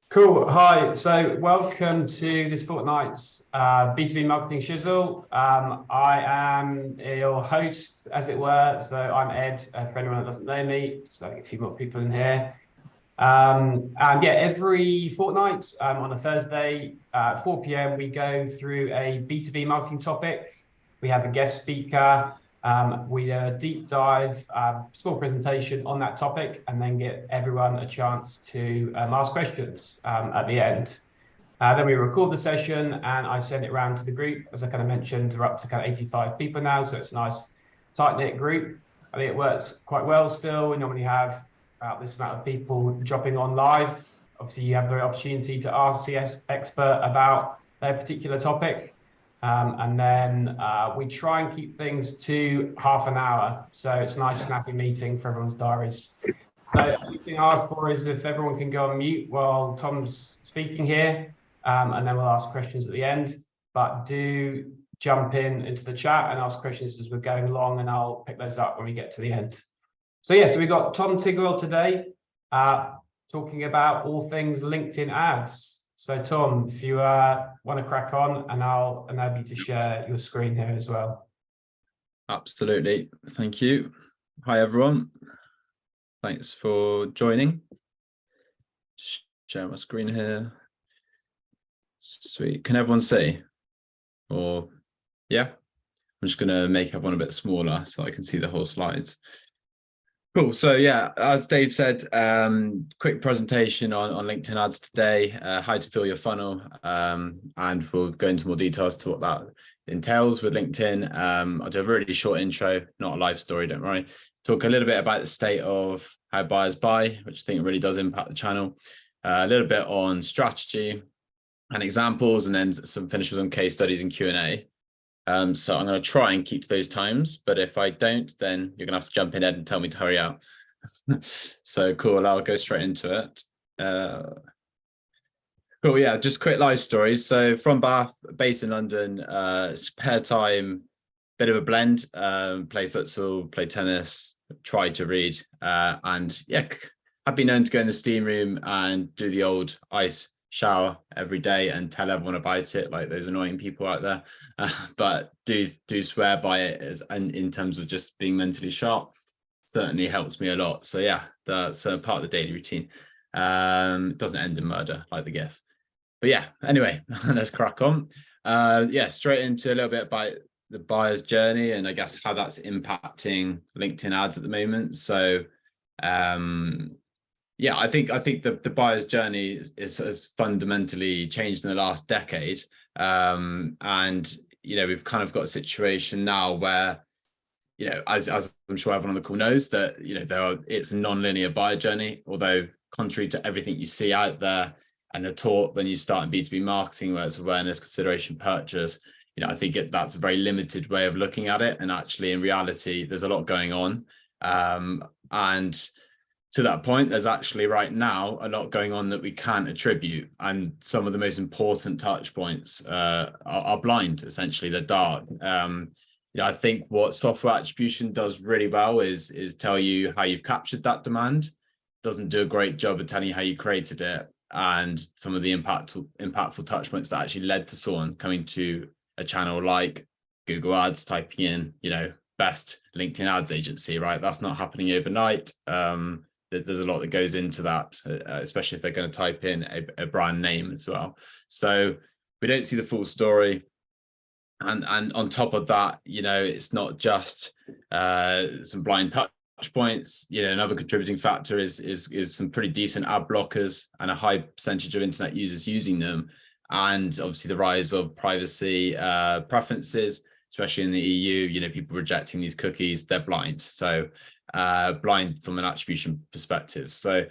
Cool. Hi. So, welcome to this fortnight's B2B marketing shizzle. I am your host, as it were. So, I'm Ed, for anyone that doesn't know me. Just like a few more people in here. And yeah, every fortnight on a Thursday at 4 p.m., we go through a B2B marketing topic. We have a guest speaker. We do a deep dive, small presentation on that topic, and then get everyone a chance to ask questions at the end. Then we record the session and I send it around to the group. As I kind of mentioned, we're up to kind of 85 people now, so it's a nice tight-knit group. I think it works quite well still. We normally have about this amount of people dropping on live. Obviously, you have the opportunity to ask the expert about their particular topic. And then we try and keep things to half an hour. So it's a nice, snappy meeting for everyone's diaries. So the only thing I ask for is if everyone can go on mute while Tom's speaking here, and then we'll ask questions at the end. But do jump into the chat and ask questions as we're going along, and I'll pick those up when we get to the end. So yeah, so we've got Tom Tigwell today, talking about all things LinkedIn ads. So Tom, if you want to crack on, and I'll enable you to share your screen here as well. Absolutely. Thank you. Hi, everyone. Thanks for joining. Share my screen here. Sweet. Can everyone see? Or, yeah? I'm just going to make everyone a bit smaller so I can see the whole slides. Cool. So yeah, as Dave said, quick presentation on LinkedIn ads today, how to fill your funnel, and we'll go into more details to what that entails with LinkedIn. I'll do a really short intro, not a live story, don't worry. Talk a little bit about the state of how buyers buy, which I think really does impact the channel. A little bit on strategy and examples, and then some finishes on case studies and Q&A. So I'm going to try and keep to those times, but if I don't, then you're going to have to jump in, Ed, and tell me to hurry out. So cool, I'll go straight into it. Cool, yeah, just quick life stories. So from Bath, based in London, spare time, bit of a blend, play futsal, play tennis, try to read, and yeah, I've been known to go in the steam room and do the old ice shower every day and tell everyone about it, like those annoying people out there, but do swear by it as, and in terms of just being mentally sharp, certainly helps me a lot. So yeah, that's a part of the daily routine. It doesn't end in murder like the GIF, but yeah, anyway, let's crack on. Yeah, straight into a little bit about the buyer's journey and I guess how that's impacting LinkedIn ads at the moment. So yeah, I think the buyer's journey has fundamentally changed in the last decade, and we've kind of got a situation now where as I'm sure everyone on the call knows that it's a non-linear buyer journey. Although contrary to everything you see out there and are taught when you start in B2B marketing, where it's awareness, consideration, purchase, I think that's a very limited way of looking at it. And actually, in reality, there's a lot going on, and to that point, there's actually right now a lot going on that we can't attribute, and some of the most important touch points are blind. Essentially, they're dark. I think what software attribution does really well is tell you how you've captured that demand. It doesn't do a great job of telling you how you created it and some of the impactful touch points that actually led to someone coming to a channel like Google Ads, typing in best LinkedIn ads agency. Right, that's not happening overnight. There's a lot that goes into that, especially if they're going to type in a brand name as well. So we don't see the full story. And on top of that, it's not just some blind touch points. Another contributing factor is some pretty decent ad blockers and a high percentage of internet users using them. And obviously the rise of privacy preferences, especially in the EU, people rejecting these cookies, they're blind. So blind from an attribution perspective. So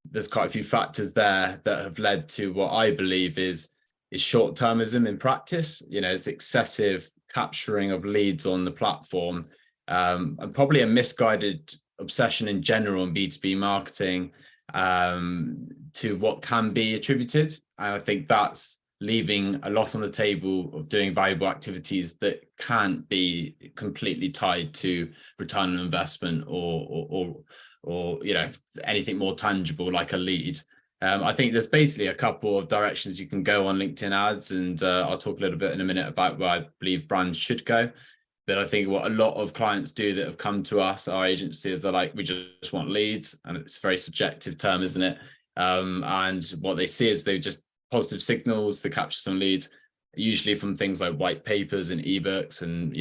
there's quite a few factors there that have led to what I believe is short-termism in practice. It's excessive capturing of leads on the platform, and probably a misguided obsession in general in B2B marketing to what can be attributed. And I think that's leaving a lot on the table of doing valuable activities that can't be completely tied to return on investment or anything more tangible like a lead. I think there's basically a couple of directions you can go on LinkedIn ads, and I'll talk a little bit in a minute about where I believe brands should go. But I think what a lot of clients do that have come to us, our agency, is they're like, we just want leads, and it's a very subjective term, isn't it? And what they see is they just positive signals to capture some leads, usually from things like white papers and ebooks and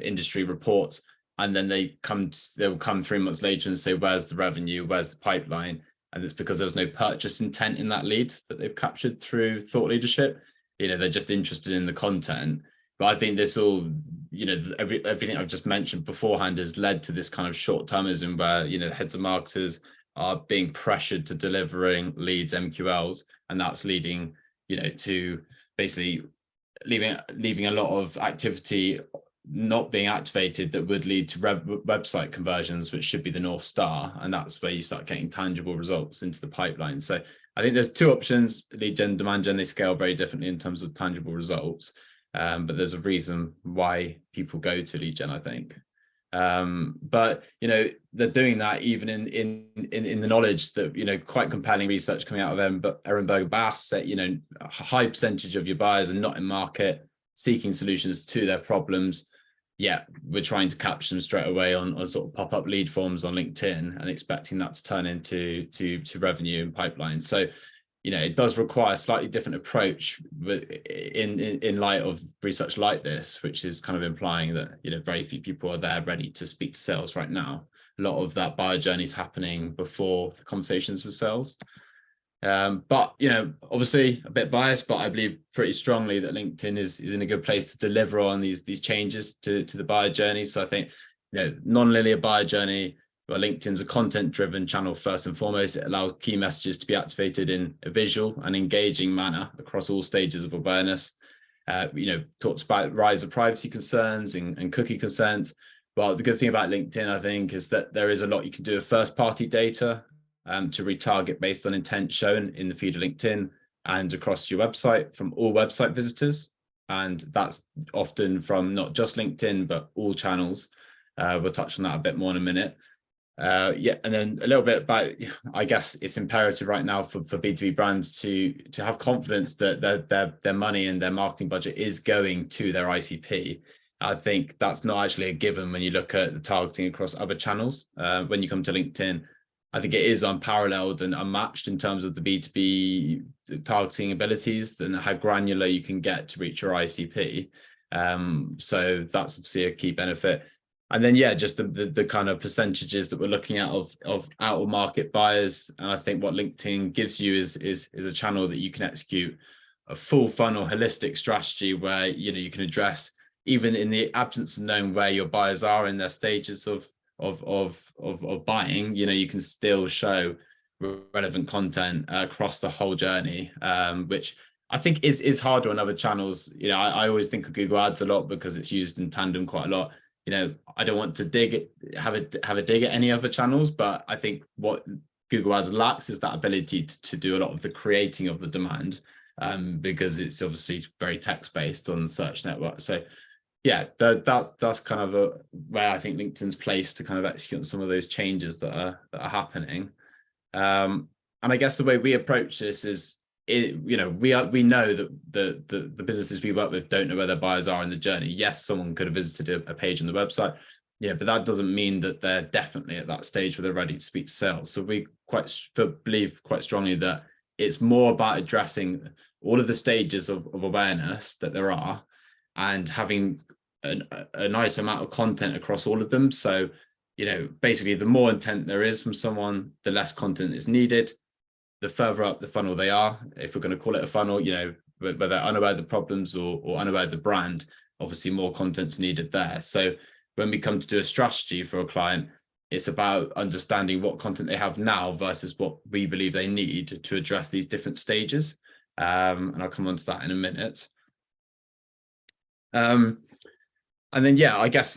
industry reports. And then they'll come 3 months later and say, where's the revenue? Where's the pipeline? And it's because there was no purchase intent in that lead that they've captured through thought leadership. They're just interested in the content. But I think this all, everything I've just mentioned beforehand has led to this kind of short-termism where, heads of marketers are being pressured to delivering leads, MQLs, and that's leading, to basically leaving a lot of activity not being activated that would lead to website conversions, which should be the North Star. And that's where you start getting tangible results into the pipeline. So I think there's two options: lead gen, demand gen. They scale very differently in terms of tangible results. But there's a reason why people go to lead gen, I think. But they're doing that even in the knowledge that quite compelling research coming out of Ehrenberg Bass that a high percentage of your buyers are not in market seeking solutions to their problems. Yeah, we're trying to capture them straight away on sort of pop-up lead forms on LinkedIn and expecting that to turn into revenue and pipeline. So it does require a slightly different approach in light of research like this, which is kind of implying that very few people are there ready to speak to sales right now. A lot of that buyer journey is happening before the conversations with sales. But obviously a bit biased, but I believe pretty strongly that LinkedIn is in a good place to deliver on these changes to the buyer journey. So I think non-linear buyer journey. Well, LinkedIn's a content-driven channel first and foremost. It allows key messages to be activated in a visual and engaging manner across all stages of awareness. Talks about rise of privacy concerns and cookie consent. Well, the good thing about LinkedIn, I think, is that there is a lot you can do with first-party data to retarget based on intent shown in the feed of LinkedIn and across your website from all website visitors. And that's often from not just LinkedIn, but all channels. We'll touch on that a bit more in a minute. And then a little bit about, I guess it's imperative right now for B2B brands to have confidence that their money and their marketing budget is going to their ICP. I think that's not actually a given when you look at the targeting across other channels. When you come to LinkedIn, I think it is unparalleled and unmatched in terms of the B2B targeting abilities and how granular you can get to reach your ICP. So that's obviously a key benefit. And then, just the kind of percentages that we're looking at of out of market buyers. And I think what LinkedIn gives you is a channel that you can execute a full funnel holistic strategy where, you can address, even in the absence of knowing where your buyers are in their stages of buying, you can still show relevant content across the whole journey, which I think is harder on other channels. I always think of Google Ads a lot because it's used in tandem quite a lot. I don't want to have a dig at any other channels, but I think what Google Ads lacks is that ability to do a lot of the creating of the demand, because it's obviously very text-based on the search network. So that's kind of where I think LinkedIn's place to kind of execute on some of those changes that are happening. And I guess the way we approach this is, we know that the businesses we work with don't know where their buyers are in the journey. Yes, someone could have visited a page on the website, but that doesn't mean that they're definitely at that stage where they're ready to speak to sales. So we believe quite strongly that it's more about addressing all of the stages of awareness that there are, and having a nice amount of content across all of them. So basically, the more intent there is from someone, the less content is needed. The further up the funnel they are, if we're going to call it a funnel, whether they're unaware of the problems or unaware of the brand, obviously more content's needed there. So when we come to do a strategy for a client, it's about understanding what content they have now versus what we believe they need to address these different stages. And I'll come on to that in a minute. And then, I guess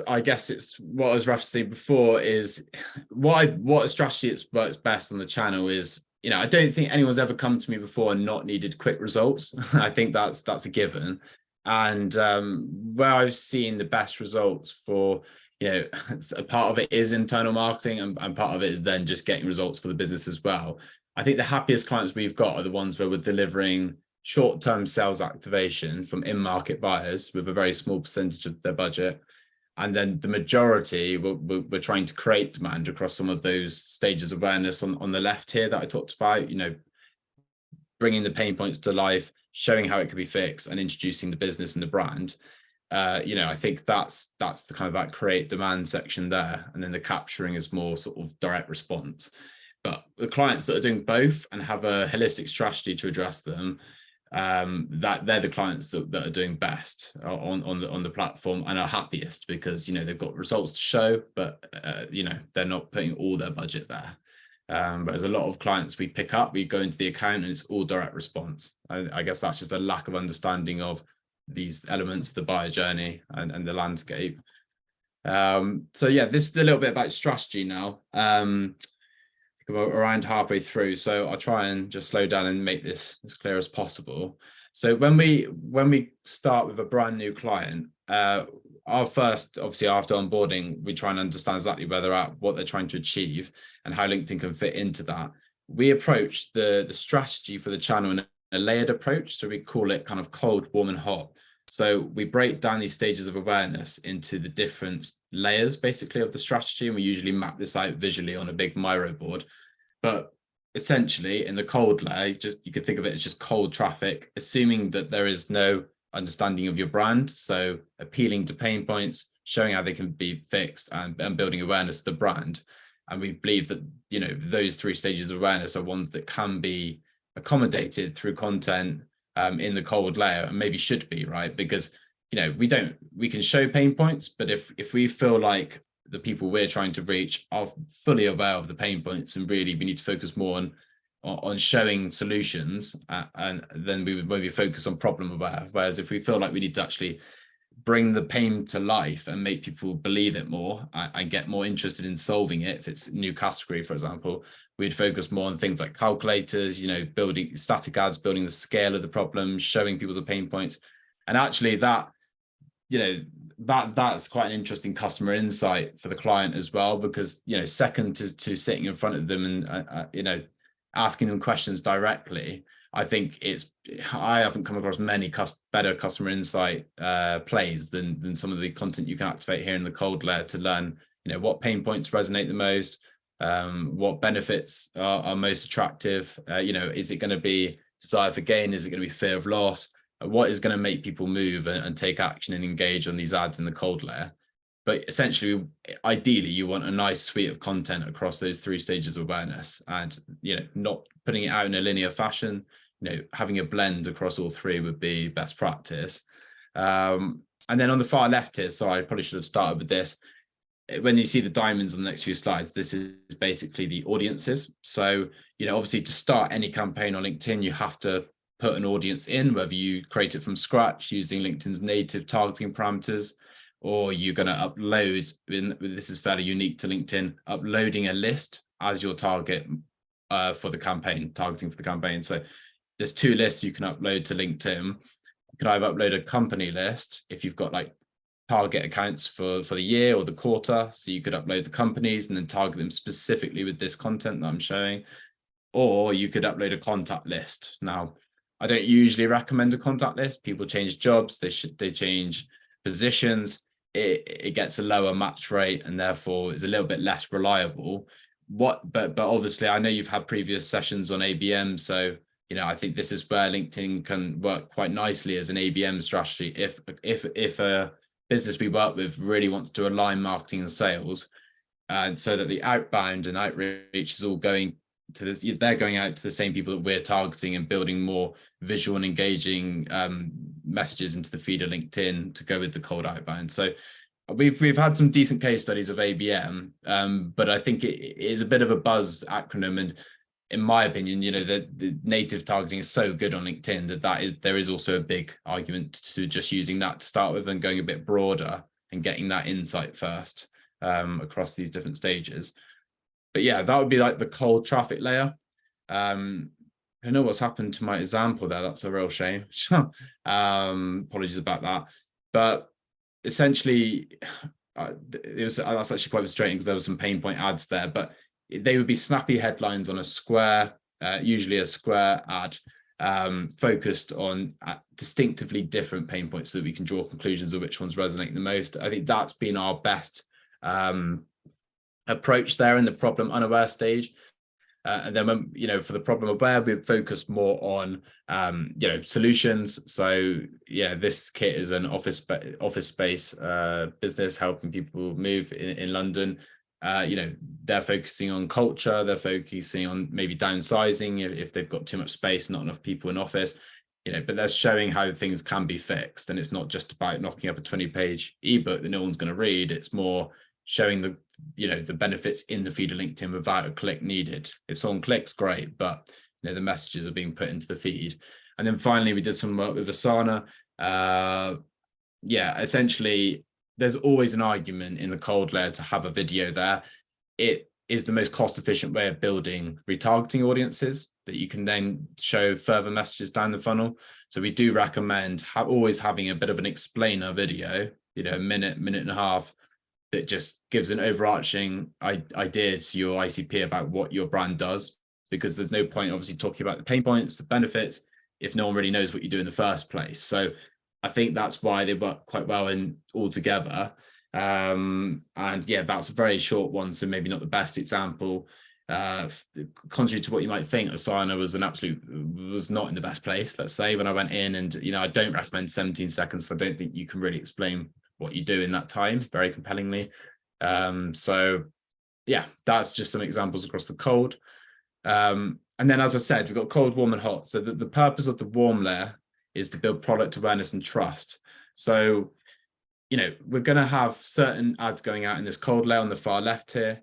it's what I was referencing before is what a strategy works best on the channel is, I don't think anyone's ever come to me before and not needed quick results. I think that's a given. And where I've seen the best results for, a part of it is internal marketing, and part of it is then just getting results for the business as well. I think the happiest clients we've got are the ones where we're delivering short-term sales activation from in-market buyers with a very small percentage of their budget. And then the majority, we're trying to create demand across some of those stages of awareness on the left here that I talked about, bringing the pain points to life, showing how it could be fixed, and introducing the business and the brand. I think that's the kind of that create demand section there. And then the capturing is more sort of direct response. But the clients that are doing both and have a holistic strategy to address them, that they're the clients that are doing best on the platform and are happiest, because they've got results to show, but they're not putting all their budget there. But there's a lot of clients we pick up, we go into the account and it's all direct response. I guess that's just a lack of understanding of these elements of the buyer journey and the landscape. So yeah, this is a little bit about strategy now. Around halfway through, so I'll try and just slow down and make this as clear as possible. So when we start with a brand new client, our first, obviously after onboarding, we try and understand exactly where they're at, what they're trying to achieve, and how LinkedIn can fit into that. We approach the strategy for the channel in a layered approach, so we call it kind of cold, warm, and hot. So we break down these stages of awareness into the different layers, basically, of the strategy, and we usually map this out visually on a big Miro board. But essentially, in the cold layer, you could think of it as just cold traffic, assuming that there is no understanding of your brand. So appealing to pain points, showing how they can be fixed, and building awareness of the brand. And we believe that those three stages of awareness are ones that can be accommodated through content in the cold layer, and maybe should be, right? Because we can show pain points, but if we feel like the people we're trying to reach are fully aware of the pain points, and really we need to focus more on showing solutions, and then we would maybe focus on problem aware. Whereas if we feel like we need to actually bring the pain to life and make people believe it more and get more interested in solving it, if it's a new category, for example, we'd focus more on things like calculators, building static ads, building the scale of the problem, showing people the pain points. And actually that's quite an interesting customer insight for the client as well, because second to sitting in front of them and asking them questions directly, I think I haven't come across many better customer insight plays than some of the content you can activate here in the cold layer to learn what pain points resonate the most, what benefits are most attractive. Is it going to be desire for gain? Is it going to be fear of loss? What is going to make people move and take action and engage on these ads in the cold layer? But essentially, ideally, you want a nice suite of content across those three stages of awareness, and not putting it out in a linear fashion. Having a blend across all three would be best practice. And then on the far left here, sorry, I probably should have started with this. When you see the diamonds on the next few slides, this is basically the audiences. So obviously, to start any campaign on LinkedIn, you have to put an audience in, whether you create it from scratch using LinkedIn's native targeting parameters, or you're going to upload, this is fairly unique to LinkedIn, uploading a list as your target for the campaign, targeting for the campaign. So there's two lists you can upload to LinkedIn. You can either upload a company list if you've got like target accounts for the year or the quarter. So you could upload the companies and then target them specifically with this content that I'm showing. Or you could upload a contact list. Now, I don't usually recommend a contact list. People change jobs, they change positions. It gets a lower match rate and therefore is a little bit less reliable. But obviously, I know you've had previous sessions on ABM, so I think this is where LinkedIn can work quite nicely as an ABM strategy. If a business we work with really wants to align marketing and sales, and so that the outbound and outreach is all going to this, they're going out to the same people that we're targeting and building more visual and engaging messages into the feed of LinkedIn to go with the cold outbound. So we've had some decent case studies of ABM, but I think it is a bit of a buzz acronym. And in my opinion, the native targeting is so good on LinkedIn there is also a big argument to just using that to start with and going a bit broader and getting that insight first across these different stages. But yeah, that would be like the cold traffic layer. I don't know what's happened to my example there. That's a real shame. Apologies about that. But essentially, that's actually quite frustrating because there was some pain point ads there, but they would be snappy headlines on a square, usually a square ad, focused on distinctively different pain points so that we can draw conclusions of which ones resonate the most. I think that's been our best approach there in the problem unaware stage. And then when, for the problem aware, we focus more on, solutions. So, this kit is an office space business helping people move in London. They're focusing on culture. They're focusing on maybe downsizing if they've got too much space, not enough people in office, but they're showing how things can be fixed. And it's not just about knocking up a 20-page ebook that no one's going to read. It's more showing the benefits in the feed of LinkedIn without a click needed. If someone clicks, great, but the messages are being put into the feed. And then finally, we did some work with Asana. Essentially, there's always an argument in the cold layer to have a video there. It is the most cost-efficient way of building retargeting audiences that you can then show further messages down the funnel. So we do recommend always having a bit of an explainer video, a minute and a half, that just gives an overarching idea to your ICP about what your brand does, because there's no point obviously talking about the pain points, the benefits, if no one really knows what you do in the first place. So I think that's why they work quite well in all together. And that's a very short one, so maybe not the best example. Contrary to what you might think, Asana was not in the best place, let's say, when I went in, and I don't recommend 17 seconds. So I don't think you can really explain what you do in that time very compellingly. That's just some examples across the cold. And then, as I said, we've got cold, warm, and hot. So the purpose of the warm layer is to build product awareness and trust. So, we're going to have certain ads going out in this cold layer on the far left here.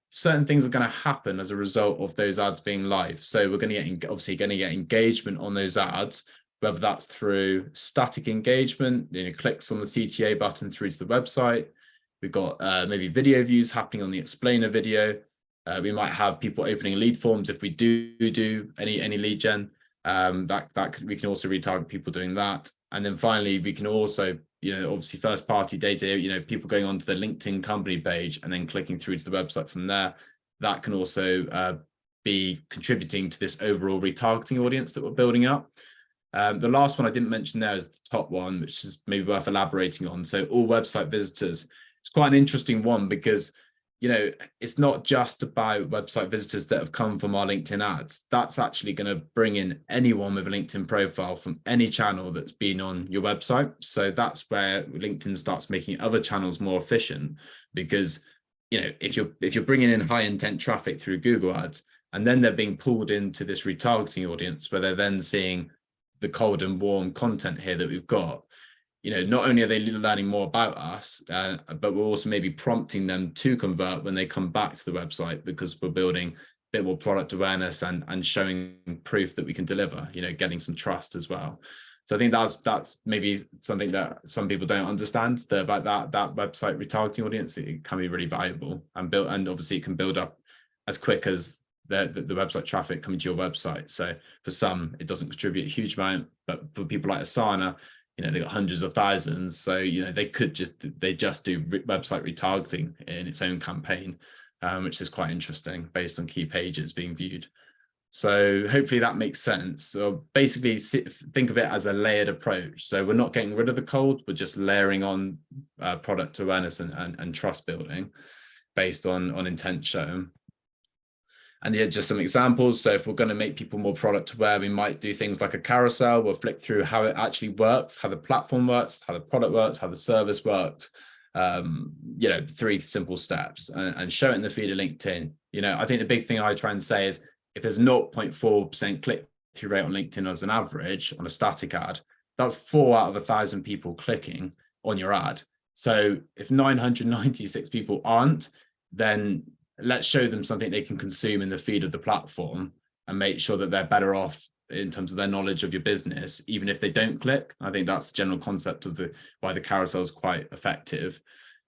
Certain things are going to happen as a result of those ads being live. So we're going to get engagement on those ads, whether that's through static engagement, clicks on the CTA button through to the website. We've got maybe video views happening on the explainer video. We might have people opening lead forms if we do any lead gen. We can also retarget people doing that. And then finally, we can also, obviously first party data, people going onto the LinkedIn company page and then clicking through to the website from there. That can also be contributing to this overall retargeting audience that we're building up. The last one I didn't mention there is the top one, which is maybe worth elaborating on. So all website visitors. It's quite an interesting one because, it's not just about website visitors that have come from our LinkedIn ads. That's actually going to bring in anyone with a LinkedIn profile from any channel that's been on your website. So that's where LinkedIn starts making other channels more efficient, because, if you're bringing in high intent traffic through Google ads, and then they're being pulled into this retargeting audience where they're then seeing the cold and warm content here that we've got, not only are they learning more about us, but we're also maybe prompting them to convert when they come back to the website, because we're building a bit more product awareness and showing proof that we can deliver, getting some trust as well. So I think that's maybe something that some people don't understand about that website retargeting audience. It can be really valuable and obviously it can build up as quick as the website traffic coming to your website. So for some, it doesn't contribute a huge amount, but for people like Asana, they've got hundreds of thousands. So, they just do website retargeting in its own campaign, which is quite interesting based on key pages being viewed. So hopefully that makes sense. So basically think of it as a layered approach. So we're not getting rid of the cold, we're just layering on product awareness and trust building based on intent shown. And just some examples. So if we're going to make people more product aware, we might do things like a carousel. We'll flick through how it actually works, how the platform works, how the product works, how the service works. 3 simple steps, and show it in the feed of LinkedIn. I think the big thing I try and say is if there's 0.4% click-through rate on LinkedIn as an average on a static ad, that's 4 out of 1,000 people clicking on your ad. So if 996 people aren't, then let's show them something they can consume in the feed of the platform and make sure that they're better off in terms of their knowledge of your business, even if they don't click. I think that's the general concept of why the carousel is quite effective.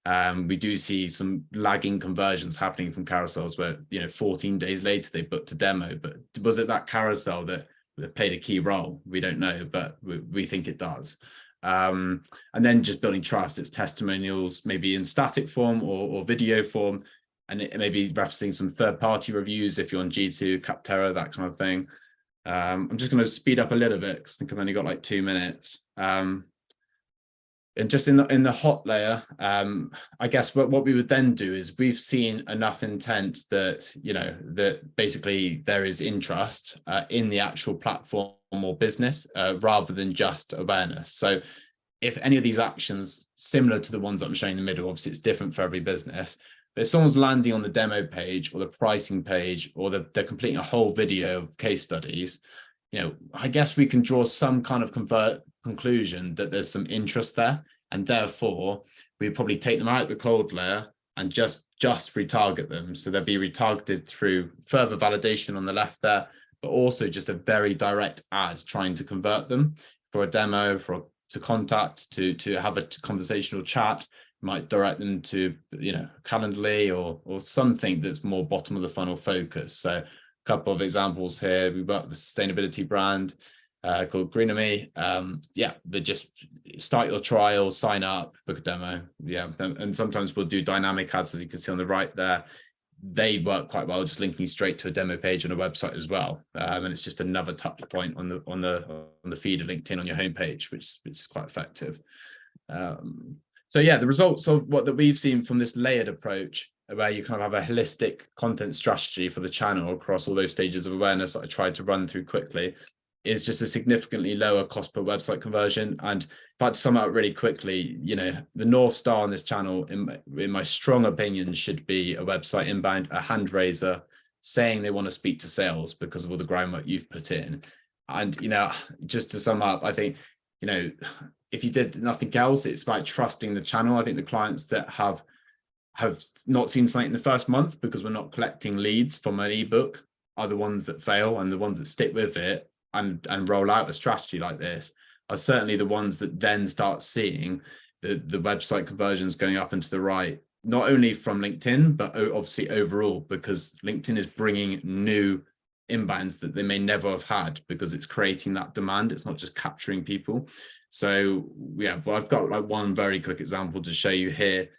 We do see some lagging conversions happening from carousels where, 14 days later they booked a demo, but was it that carousel that played a key role? We don't know, but we think it does. And then just building trust, it's testimonials, maybe in static form or video form, and it may be referencing some third-party reviews if you're on G2, Capterra, that kind of thing. I'm just going to speed up a little bit because I think I've only got like 2 minutes. And just in the hot layer, I guess what we would then do is we've seen enough intent that, you know, that basically there is interest in the actual platform or business rather than just awareness. So if any of these actions similar to the ones that I'm showing in the middle, obviously it's different for every business, but if someone's landing on the demo page or the pricing page, or they're completing a whole video of case studies, you know, I guess we can draw some kind of conclusion that there's some interest there, and therefore we probably take them out the cold layer and just retarget them. So they'll be retargeted through further validation on the left there, but also just a very direct ad trying to convert them for a demo, to contact, to have a conversational chat. Might direct them to, you know, Calendly or something that's more bottom of the funnel focus. So couple of examples here. We work with a sustainability brand called Greenamy. Yeah, they just start your trial, sign up, book a demo. Yeah, and sometimes we'll do dynamic ads, as you can see on the right there. They work quite well, just linking straight to a demo page on a website as well. And it's just another touch point on the feed of LinkedIn on your homepage, which is quite effective. So yeah, the results of that we've seen from this layered approach, where you kind of have a holistic content strategy for the channel across all those stages of awareness that I tried to run through quickly, is just a significantly lower cost per website conversion. And if I had to sum up really quickly, you know, the North Star on this channel, in my strong opinion, should be a website inbound, a hand raiser saying they want to speak to sales because of all the groundwork you've put in. And, you know, just to sum up, I think, you know, if you did nothing else, it's about trusting the channel. I think the clients that have not seen something in the first month because we're not collecting leads from an ebook are the ones that fail, and the ones that stick with it and roll out a strategy like this are certainly the ones that then start seeing the website conversions going up and to the right, not only from LinkedIn, but obviously overall, because LinkedIn is bringing new inbounds that they may never have had because it's creating that demand. It's not just capturing people. So yeah, well, I've got like one very quick example to show you here.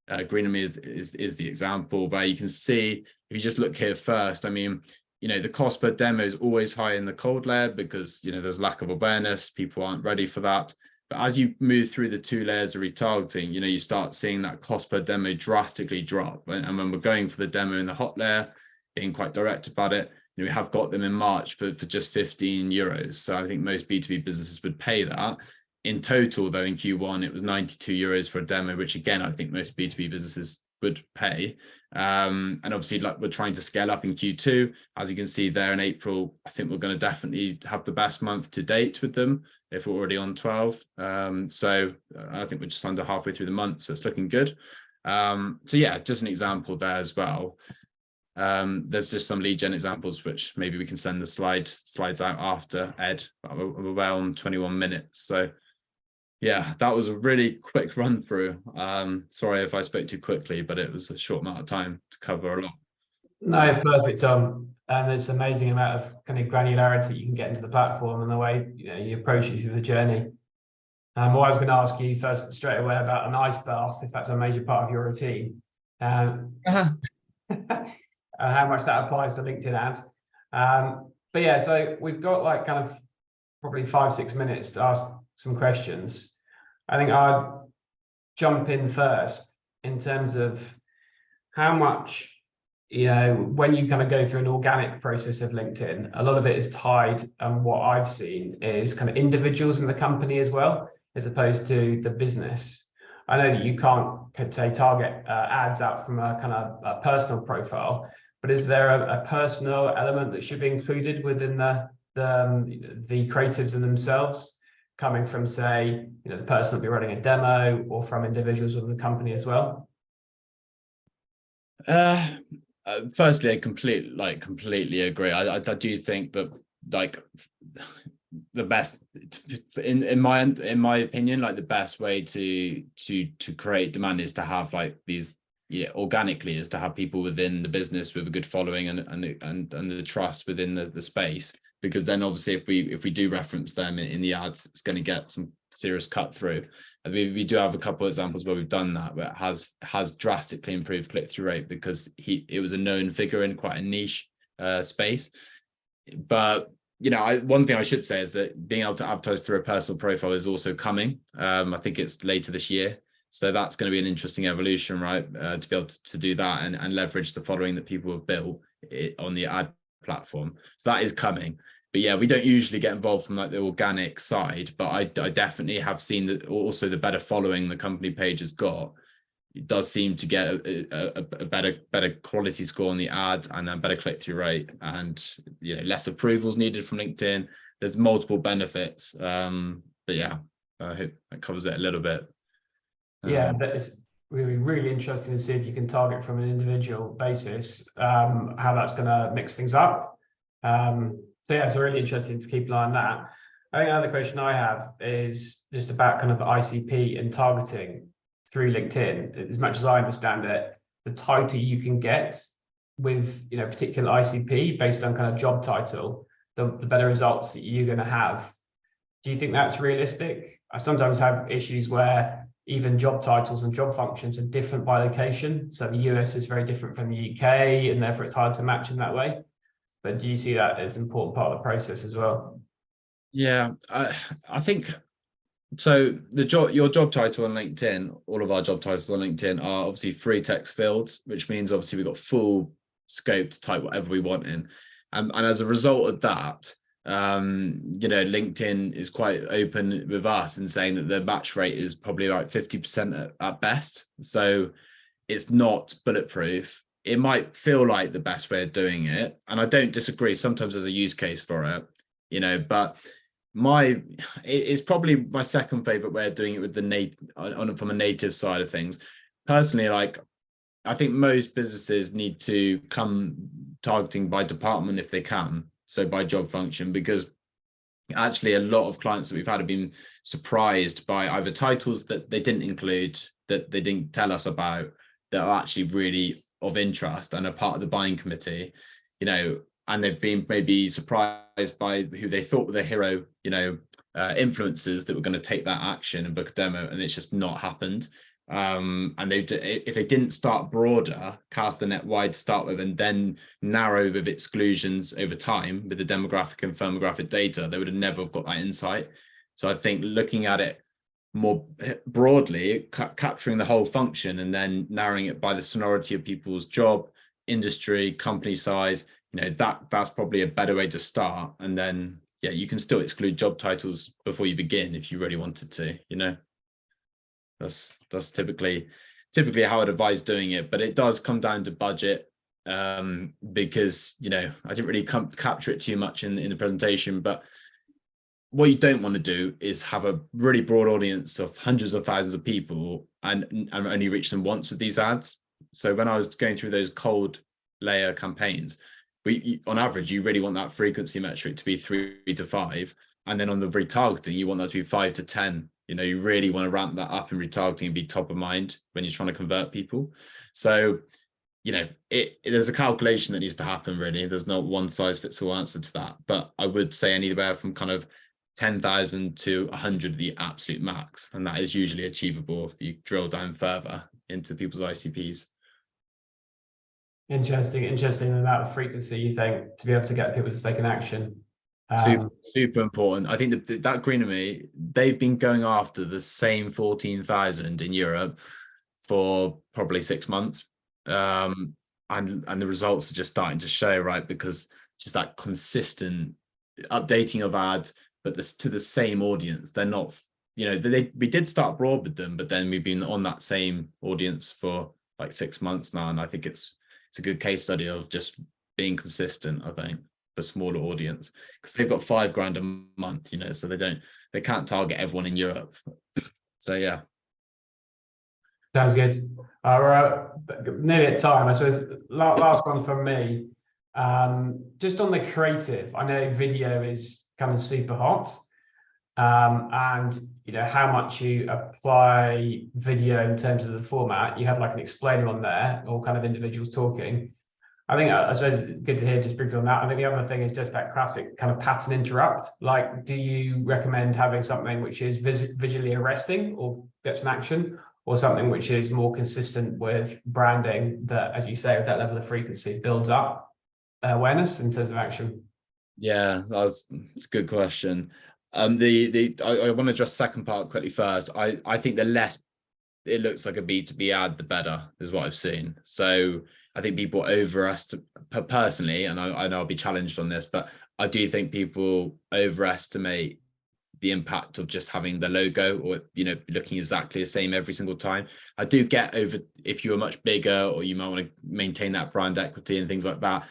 Greenamy is the example where you can see, if you just look here first, I mean, you know, the cost per demo is always high in the cold layer because, you know, there's lack of awareness, people aren't ready for that. But as you move through the 2 layers of retargeting, you know, you start seeing that cost per demo drastically drop. And when we're going for the demo in the hot layer, being quite direct about it, you know, we have got them in March for just 15 euros. So I think most B2B businesses would pay that. In total, though, in Q1, it was 92 euros for a demo, which again, I think most B2B businesses would pay. And obviously, like, we're trying to scale up in Q2. As you can see there in April, I think we're going to definitely have the best month to date with them if we're already on 12. So I think we're just under halfway through the month, so it's looking good. So yeah, just an example there as well. There's just some lead gen examples, which maybe we can send the slides out after, Ed. We're well on 21 minutes. So yeah, that was a really quick run through. Sorry if I spoke too quickly, but it was a short amount of time to cover a lot. No, perfect, Tom. And it's amazing amount of kind of granularity you can get into the platform and the way, you know, you approach it through the journey. I was going to ask you first straight away about an ice bath, if that's a major part of your routine, and how much that applies to LinkedIn ads. But yeah, so we've got like kind of probably 5-6 minutes to ask some questions. I think I'll jump in first in terms of how much, you know, when you kind of go through an organic process of LinkedIn, a lot of it is tied, and what I've seen is kind of individuals in the company as well, as opposed to the business. I know that you can't, say, target ads out from a kind of a personal profile, but is there a personal element that should be included within the creatives in themselves, coming from, say, you know, the person will be running a demo, or from individuals within the company as well? Firstly, I completely agree. I do think that, like, the best, in my opinion, like the best way to create demand is to have like these, yeah, organically, is to have people within the business with a good following and the trust within the space, because then obviously if we do reference them in the ads, it's going to get some serious cut through. And we do have a couple of examples where we've done that, where it has drastically improved click-through rate because it was a known figure in quite a niche space. But one thing I should say is that being able to advertise through a personal profile is also coming. I think it's later this year. So that's going to be an interesting evolution, right? To be able to do that and leverage the following that people have built on the ad platform. So that is coming. But yeah, we don't usually get involved from like the organic side, but I definitely have seen that also the better following the company page has got, it does seem to get a better quality score on the ad and a better click-through rate, and less approvals needed from LinkedIn. There's multiple benefits. But yeah, I hope that covers it a little bit. Yeah, that is really interesting to see if you can target from an individual basis, how that's going to mix things up. So yeah, it's really interesting to keep an eye on that. I think another question I have is just about kind of the ICP and targeting through LinkedIn. As much as I understand it, the tighter you can get with particular ICP based on kind of job title, the better results that you're going to have. Do you think that's realistic? I sometimes have issues where even job titles and job functions are different by location. So the US is very different from the UK, and therefore it's hard to match in that way. But do you see that as an important part of the process as well? Yeah, I think so. Your job title on LinkedIn, all of our job titles on LinkedIn are obviously free text fields, which means obviously we've got full scope to type whatever we want in. And as a result of that, LinkedIn is quite open with us in saying that the match rate is probably like 50% at best. So it's not bulletproof. It might feel like the best way of doing it, and I don't disagree. Sometimes there's a use case for it, but it's probably my second favorite way of doing it with the from a native side of things. Personally, like I think most businesses need to come targeting by department if they can, so by job function, because actually a lot of clients that we've had have been surprised by either titles that they didn't include, that they didn't tell us about, that are actually really of interest and are part of the buying committee, and they've been maybe surprised by who they thought were the hero, influencers that were going to take that action and book a demo, and it's just not happened. And if they didn't start broader, cast the net wide to start with, and then narrow with exclusions over time with the demographic and firmographic data, they would have never have got that insight. So I think looking at it more broadly, capturing the whole function and then narrowing it by the seniority of people's job, industry, company size, that's probably a better way to start. And then you can still exclude job titles before you begin if you really wanted to. That's typically how I'd advise doing it, but it does come down to budget, because I didn't really capture it too much in the presentation, but what you don't want to do is have a really broad audience of hundreds of thousands of people and only reach them once with these ads. So when I was going through those cold layer campaigns, on average, you really want that frequency metric to be 3 to 5. And then on the retargeting, you want that to be 5 to 10. You really want to ramp that up in retargeting and be top of mind when you're trying to convert people. So, there's a calculation that needs to happen, really. There's not one size fits all answer to that. But I would say anywhere from kind of 10,000 to 100 the absolute max. And that is usually achievable if you drill down further into people's ICPs. Interesting amount of frequency, you think, to be able to get people to take an action. Super important. I think that Greenamy, they've been going after the same 14,000 in Europe for probably 6 months. And the results are just starting to show, right? Because just that consistent updating of ads, but to the same audience. They're not, we did start broad with them, but then we've been on that same audience for like 6 months now. And I think it's a good case study of just being consistent, I think, for smaller audience, because they've got $5,000 a month, so they can't target everyone in Europe. So yeah. Sounds good. We're nearly at time. I suppose last one from me. Just on the creative, I know video is kind of super hot, and how much you apply video in terms of the format. You had like an explainer on there, all kind of individuals talking. I think I suppose it's good to hear just briefly on that. I think the other thing is just that classic kind of pattern interrupt. Like, do you recommend having something which is visually arresting or gets an action, or something which is more consistent with branding that, as you say, with that level of frequency builds up awareness in terms of action? Yeah, it's a good question. I want to address the second part quickly first. I think the less it looks like a B2B ad, the better, is what I've seen. So I think people overestimate, personally, and I know I'll be challenged on this, but I do think people overestimate the impact of just having the logo, or looking exactly the same every single time. I do get over if you are much bigger, or you might want to maintain that brand equity and things like that.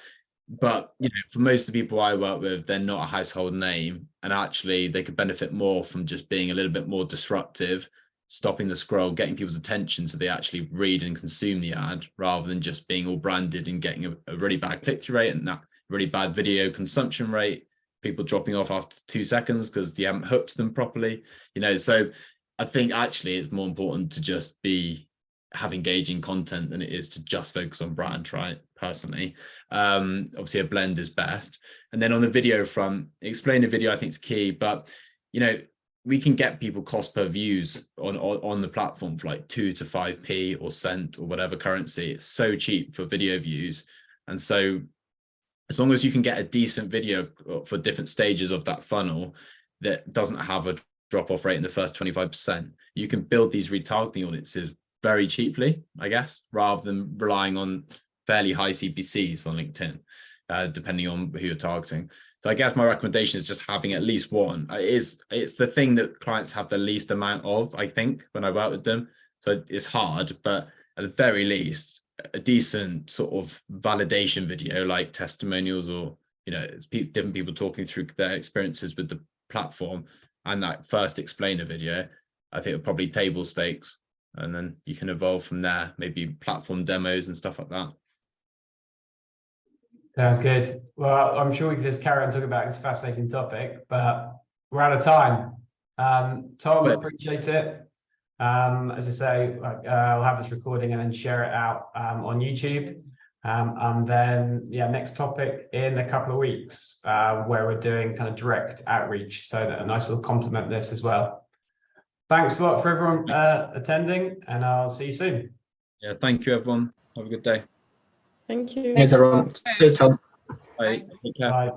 But for most of the people I work with, they're not a household name, and actually they could benefit more from just being a little bit more disruptive, stopping the scroll, getting people's attention so they actually read and consume the ad, rather than just being all branded and getting a really bad click-through rate and that really bad video consumption rate, people dropping off after 2 seconds because you haven't hooked them properly. So I think actually it's more important to just have engaging content than it is to just focus on brand, right? Personally, obviously a blend is best. And then on the video front, explain the video I think is key, but we can get people cost per views on the platform for like 2 to 5p or cent or whatever currency. It's so cheap for video views. And so as long as you can get a decent video for different stages of that funnel that doesn't have a drop-off rate in the first 25%, you can build these retargeting audiences very cheaply, I guess, rather than relying on fairly high CPCs on LinkedIn, depending on who you're targeting. So I guess my recommendation is just having at least one. It's the thing that clients have the least amount of, I think, when I work with them. So it's hard, but at the very least, a decent sort of validation video, like testimonials, or it's different people talking through their experiences with the platform, and that first explainer video, I think are probably table stakes, and then you can evolve from there, maybe platform demos and stuff like that. Sounds good. Well, I'm sure we could just carry on talking about this fascinating topic, but we're out of time. Tom, appreciate it. As I say, I'll have this recording and then share it out on YouTube. And then, next topic in a couple of weeks, where we're doing kind of direct outreach. So that a nice little complement this as well. Thanks a lot for everyone attending, and I'll see you soon. Yeah, thank you, everyone. Have a good day. Thank you. Thanks, everyone. Cheers, Tom. Bye. Take care. Bye.